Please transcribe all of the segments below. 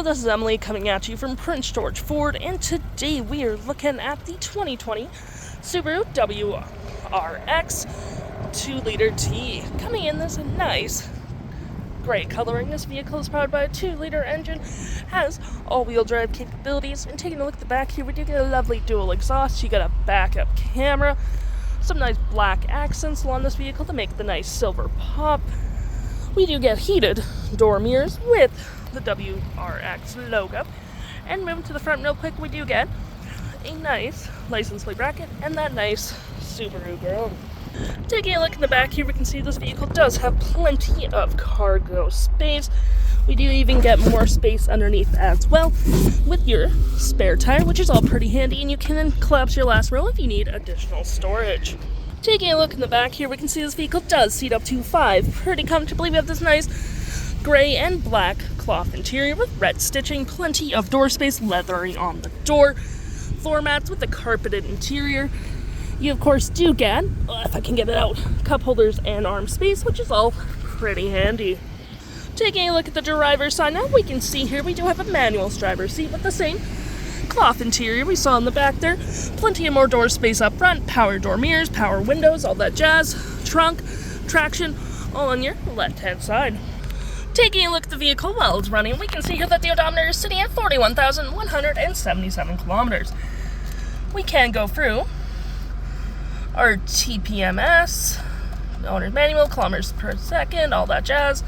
Hello, this is Emily coming at you from Prince George Ford, and today we are looking at the 2020 Subaru WRX 2.0LT. Coming in this nice gray coloring, this vehicle is powered by a 2-liter engine, has all-wheel drive capabilities, and taking a look at the back here, we do get a lovely dual exhaust. You got a backup camera, some nice black accents along this vehicle to make the nice silver pop. We do get heated door mirrors with the WRX logo. And moving to the front real quick, we do get a nice license plate bracket and that nice Subaru grille. Taking a look in the back here, we can see this vehicle does have plenty of cargo space. We do even get more space underneath as well with your spare tire, which is all pretty handy, and you can collapse your last row if you need additional storage. Taking a look in the back here, we can see this vehicle does seat up to 5 pretty comfortably. We have this nice gray and black cloth interior with red stitching, plenty of door space, leathering on the door, floor mats with the carpeted interior. You of course do get, if I can get it out, cup holders and arm space, which is all pretty handy. Taking a look at the driver's side now, we can see here we do have a manual driver's seat with the same cloth interior we saw in the back there. Plenty of more door space up front, power door mirrors, power windows, all that jazz, trunk, traction, all on your left-hand side. Taking a look at the vehicle while it's running, we can see here that the odometer is sitting at 41,177 kilometers. We can go through our TPMS, owner's manual, kilometers per second, all that jazz.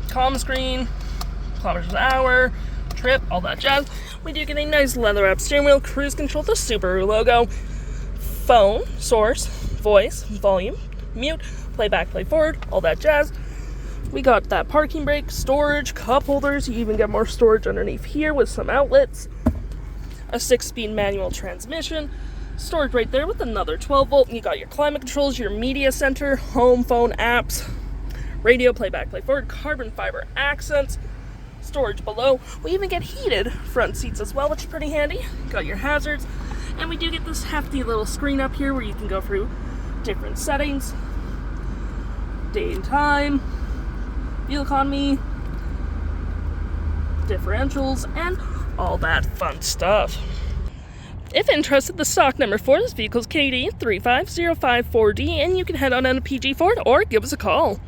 Comm screen, kilometers an hour, trip, all that jazz. We do get a nice leather-wrapped steering wheel, cruise control, the Subaru logo, phone, source, voice, volume, mute, playback, play forward, all that jazz. We got that parking brake, storage, cup holders. You even get more storage underneath here with some outlets. A 6-speed manual transmission. Storage right there with another 12-volt. You got your climate controls, your media center, home, phone, apps, radio, playback, play forward, carbon fiber accents, storage below. We even get heated front seats as well, which is pretty handy. Got your hazards. And we do get this hefty little screen up here where you can go through different settings, day and time, fuel economy, differentials, and all that fun stuff. If interested, the stock number for this vehicle is KD35054D, and you can head on down to PG Ford or give us a call.